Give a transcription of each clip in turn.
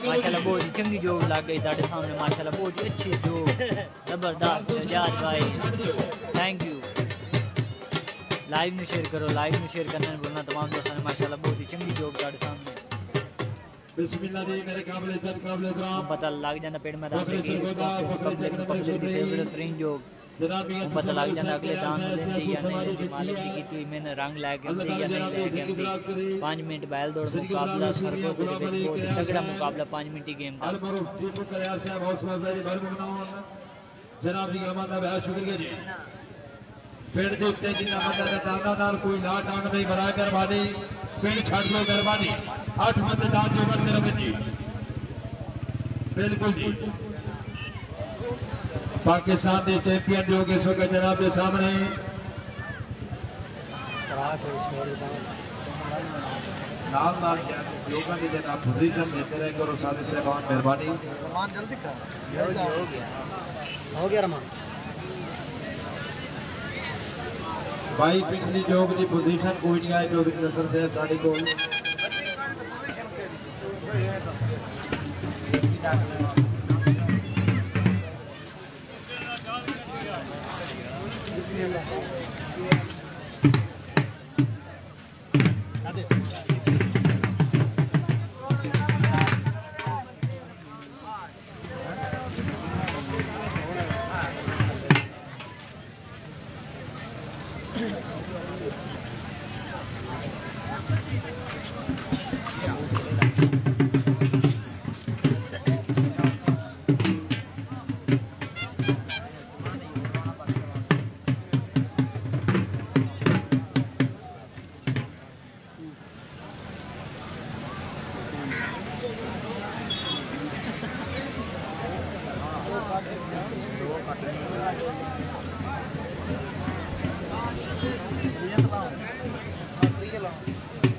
माशाल्लाह बहुत ही चंगी जोग लग गई ताड़े सामने माशाल्लाह बहुत ही अच्छी जोग जबरदस्त आजाद भाई थैंक यू लाइव में शेयर करो लाइव में शेयर करने बोलना तमाम दोस्तों ने माशाल्लाह बहुत ही चंगी जोग ताड़े सामने बिस्मिल्लाह जी मेरे काबिल इज्जत काबिल एहतराम पता लग जाना पेड़ मैदान पे की पब्लिक की फेवरेट ट्रेन जोग पता लग जाना अगले दान देंगे या नहीं मालिक की टीम में रंग लेके आते या नहीं लेके आते 5 मिनट बैल दौड़ मुकाबला सरगोधे में बहुत तगड़ा मुकाबला 5 मिनट की गेम था जनाब जी अहमद बहुत शुक्रिया जी पेड़ के उत्ते जिन्ना मदद दादा नाल कोई ला टांग नहीं बराए मेहरबानी पेड़ छड़ लो मेहरबानी 8 बंदे दाद जो करते रहे जी बिल्कुल जी पाकिस्तान के चैंपियन जो कि इस वक्त जनाब के सामने नाल योगा की जनाब पोजीशन देते रहे करो सारे साहबान मेहरबानी हो गया रमान भाई पिछली जोग की पोजीशन कोई नहीं आई चौधरी नसर साहब साड़ी को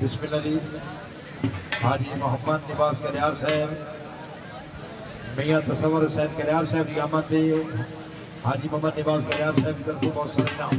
बिस्मिल्लाह जी हाजी मोहम्मद निवास कल्याण साहब मियाँ तसवर हुसैन कल्याण साहब की आमद से हाजी मोहम्मद निवास कल्याण साहब की तरफ बहुत सारे नाम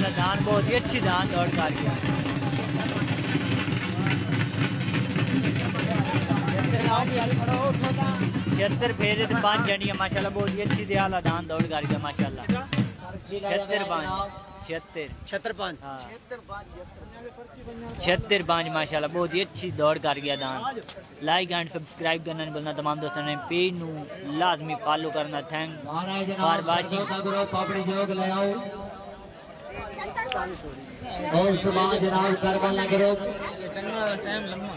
माशाल्लाह दान बहुत ही अच्छी दान दौड़ कर गया। 76 फेरे थे 5 जड़ियाँ माशाल्लाह बहुत ही अच्छी दयाला दान दौड़ कर गया माशाल्लाह। 76 5 हाँ 76 5 माशाल्लाह बहुत ही अच्छी दौड़ कर गया दान। लाइक एंड सब्सक्राइब करना नहीं भूलना तमाम दोस्तों ने, पेज नू लाजमी फॉलो करना। Thank for watching. और सुबह जनाब करबला करो टाइम लम्बा